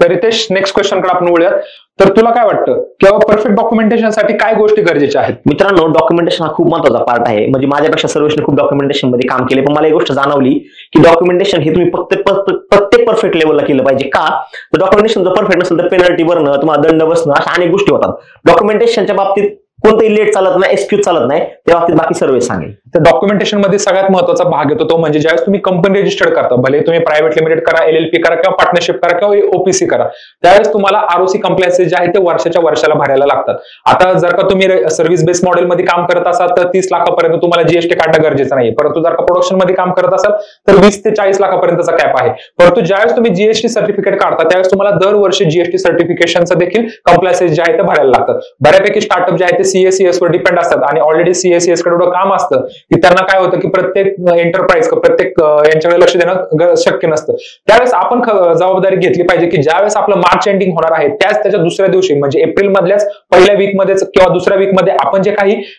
तर Riteish, next question कडे आपण वळूयात. तर तुला काय वाटतं किंवा परफेक्ट डॉक्युमेंटेशनसाठी काय गोष्टी गरजेच्या आहेत? मित्रांनो, डॉक्युमेंटेशन हा खूप महत्त्वाचा पार्ट आहे. म्हणजे माझ्यापेक्षा सर्वेशने खूप डॉक्युमेंटेशन मध्ये काम केले, पण मला एक गोष्ट जाणवली की डॉक्युमेंटेशन हे तुम्ही प्रत्येक परफेक्ट लेवलला केलं पाहिजे. का तर डॉक्युमेंटेशन जर परफेक्ट नसेल तर पेनल्टी भरणं, तुम्हाला दंड बसणं, अशा अनेक गोष्टी होतात. डॉक्युमेंटेशनच्या बाबतीत कोणतंही लेट चालत नाही, एक्सक्यूज चालत नाही, त्या बाबतीत बाकी सर्व सांगेल. तर डॉक्युमेंटेशन मध्ये सगळ्यात महत्त्वाचा भाग येतो तो म्हणजे ज्यावेळेस तुम्ही कंपनी रजिस्टर्ड करता, भले तुम्ही प्रायव्हेट लिमिटेड करा, LLP करा किंवा पार्टनरशिप करा किंवा ओपीसी करा, त्यावेळेस तुम्हाला ROC कम्प्लायन्सेस जे आहे ते वर्षाच्या वर्षाला भरायला लागतात. आता जर का तुम्ही सर्व्हिस बेस्ड मॉडेलमध्ये काम करत असाल तर 30 लाखापर्यंत तुम्हाला जीएसटी काढणं गरजेचं नाही, परंतु जर का प्रोडक्शन मध्ये काम करत असाल तर 20 ते 40 लाखापर्यंतचा कॅप आहे. परंतु ज्यावेळेस तुम्ही जीएसटी सर्टिफिकेट काढता त्यावेळेस तुम्हाला दरवर्षी जीएसटी सर्टिफिकेशनचं देखील कम्प्लायन्सेस जे आहे ते भरायला लागतात. बऱ्यापैकी स्टार्टअप जे आहे ते CACS वर डिपेंड असतात आणि ऑलरेडी CACS कडे एवढं काम असतं की त्यांना काय होतं की प्रत्येक एंटरप्राइज प्रत्येक यांच्याकडे लक्ष देणं शक्य नसतं. त्यावेळेस आपण जबाबदारी घेतली पाहिजे की ज्यावेळेस आपलं मार्च एंडिंग होणार आहे त्याच्या दुसऱ्या दिवशी म्हणजे एप्रिल मधल्याच पहिल्या वीक मध्येच किंवा दुसऱ्या वीक मध्ये आपण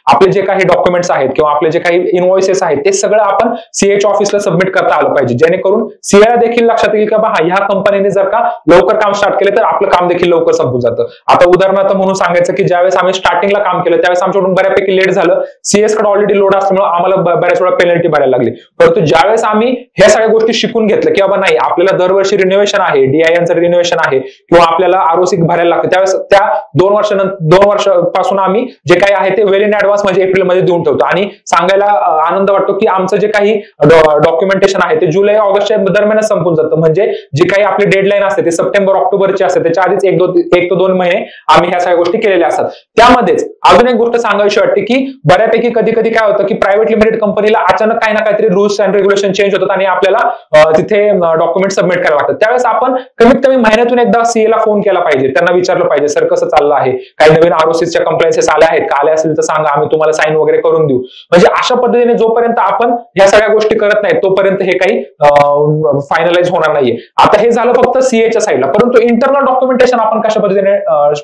आपले जे काही डॉक्युमेंट्स आहेत किंवा आपले जे काही इनव्हॉइसेस आहेत ते सगळं आपण CH ऑफिसला सबमिट करता आलं पाहिजे, जेणेकरून CA देखील लक्षात येईल का ह्या कंपनीने जर का लवकर काम स्टार्ट केले तर आपलं काम देखील लवकर संपून जातं. आता उदाहरणार्थ म्हणून सांगायचं की ज्यावेळेस आम्ही स्टार्टिंगला काम केलं त्यावेळेस आमच्याकडून बऱ्यापैकी लेट झालं, CS कडे ऑलरेडी लोड असल्यामुळे आम्हाला बऱ्याच वेळा पेनल्टी भरायला लागली. परंतु ज्यावेळेस आम्ही ह्या सगळ्या गोष्टी शिकून घेतलं की बाबा नाही, आपल्याला दरवर्षी रिन्युएशन आहे, DINचं रिन्युएशन आहे किंवा आपल्याला ROC भरायला लागतं, त्यावेळेस त्या 2 वर्षापासून आम्ही जे काही आहे ते वेल इन ऍडव्हान्स म्हणजे एप्रिलमध्ये देऊन ठेवतो. आणि सांगायला आनंद वाटतो की आमचं जे काही डॉक्युमेंटेशन आहे ते जुलै ऑगस्टच्या दरम्यानच संपून जातं. म्हणजे जे काही आपली डेडलाईन असते ते सप्टेंबर ऑक्टोबरची असते, त्याच्या आधीच 1 ते 2 महिने आम्ही ह्या सगळ्या गोष्टी केलेल्या असतात. त्यामध्येच अजून एक गोष्ट सांगायची वाटते की बऱ्यापैकी कधी कधी काय होतं की प्रायव्हेट लिमिटेड कंपनीला अचानक काही ना काहीतरी रूल्स अँड रेग्युलेशन चेंज होतात आणि आपल्याला तिथे डॉक्युमेंट सबमिट करायला लागतात. त्यावेळेस आपण कमीत कमी महिन्यातून एकदा CA ला फोन केला पाहिजे, त्यांना विचारलं पाहिजे सर कसं चाललं आहे, काही नवीन ROCच्या कम्प्लायन्सेस आल्या आहेत का, आल्या असेल तर सांगा, आम्ही तुम्हाला साईन वगैरे करून देऊ. म्हणजे अशा पद्धतीने जोपर्यंत आपण ह्या सगळ्या गोष्टी करत नाही तोपर्यंत हे काही फायनलाइज होणार नाहीये. आता हे झालं फक्त CAच्या साईडला, परंतु इंटरनल डॉक्युमेंटेशन आपण कशा पद्धतीने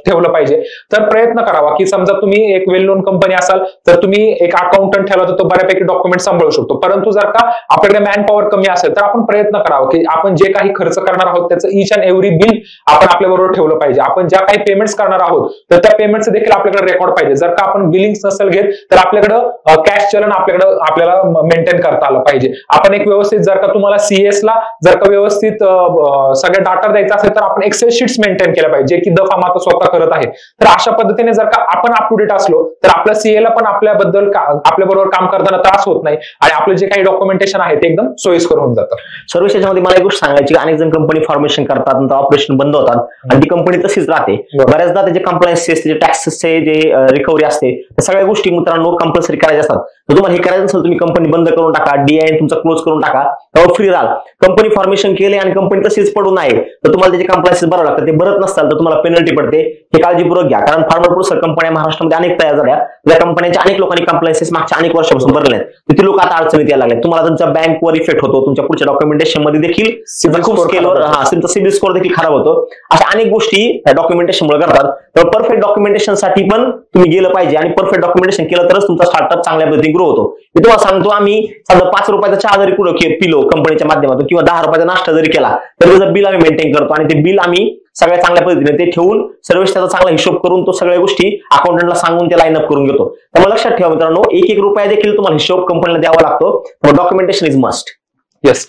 ठेवलं पाहिजे तर प्रयत्न करावा की समजा तुम्ही एक वेल नोन कंपनी असाल तर तुम्ही एक अकाउंटंट ठेवला तर तो बऱ्यापैकी डॉक्युमेंट सांभाळू शकतो. परंतु जर का आपल्याकडे मॅन पॉवर कमी असेल तर आपण प्रयत्न करावा की आपण जे काही खर्च करणार आहोत त्याचं ईच अँड एव्हरी बिल आपण आपल्या बरोबर ठेवलं पाहिजे. आपण ज्या काही पेमेंट्स करणार आहोत तर त्या पेमेंटचं देखील आपल्याकडे रेकॉर्ड पाहिजे. जर का आपण बिलिंग नसेल घेत तर आपल्याकडं कॅश चलन आपल्याला मेंटेन करता आलं पाहिजे. आपण एक व्यवस्थित जर का तुम्हाला CS ला जर का व्यवस्थित सगळ्या डाटा द्यायचा असेल तर आपण एक्सेल शीट्स मेंटेन केल्या पाहिजे की दफा माता स्वतः करत आहे. तर अशा पद्धतीने जर का आपण अप टू डेट असलो तर आपल्या CA ला पण आपल्याबद्दल आपल्या बरोबर काम करताना त्रास होत नाही आणि आपले जे काही डॉक्युमेंटेशन आहे ते एकदम सोयीस्कर होऊन जातं. सर्व्हिसेसमध्ये मला एक गोष्ट सांगायची, अनेक जण कंपनी फॉर्मेशन करतात, नंतर ऑपरेशन बंद होतात आणि ती कंपनी तशीच राहते. बऱ्याचदा त्याचे कम्प्लायन्सेस, टॅक्सेसचे जे रिकव्हरी असते त्या सगळ्या गोष्टी मित्रांनो कंपल्सरी करायच्या असतात. तर तुम्हाला हे करायचं असेल तुम्ही कंपनी बंद करून टाका, DIN तुमचा क्लोज करून टाका, त्यावर फ्री राहा. कंपनी फॉर्मेशन केले आणि कंपनी तशीच पडून आहे तर तुम्हाला त्याचे कम्प्लायन्सेस भरावे लागतात. ते भरत नसताल तर तुम्हाला पेनल्टी पडते. हे काळजीपूर्वक घ्या, कारण फार्मर प्रोसेसर कंपन्या महाराष्ट्रामध्ये अनेक तयार झाल्या, त्या कंपन्यांच्या अनेक लोकांनी कम्प्लायन्सेस मागच्या अनेक वर्षापासून भरले आहेत. ती लोक आता अडचणीत यायला लागले. तुम्हाला तुमच्या बँकवर इफेक्ट होतो, तुमच्या पुढच्या डॉक्युमेंटेशन मध्ये देखील खूप स्केलवर तुमचा सिबिल स्कोर देखील खराब होतो. अशा अनेक गोष्टी डॉक्युमेंटेशनमुळे करतात. तर परफेक्ट डॉक्युमेंटेशन साठी पण तुम्ही गेलं पाहिजे आणि परफेक्ट डॉक्युमेंटेशन केलं तरच तुमचा स्टार्टअप चांगल्या पद्धतीने ग्रो होतो. मी तुम्हाला सांगतो, आम्ही समजा 5 रुपयाचा चहा जरी पिलो कंपनीच्या माध्यमातून किंवा 10 रुपयाचा नाश्ता जरी केला तर त्याचं बिल आम्ही मेंटेन करतो आणि ते बिल आम्ही सगळ्या चांगल्या पद्धतीने ते ठेवून सर्व्हिस त्याचा चांगला हिशोब करून तो सगळ्या गोष्टी अकाउंटंटला सांगून ते लाईन अप करून घेतो. त्यामुळे लक्षात ठेवा मित्रांनो, 1 रुपया देखील तुम्हाला हिशोब कंपनीला द्यावा लागतो. Documentation is must. येस,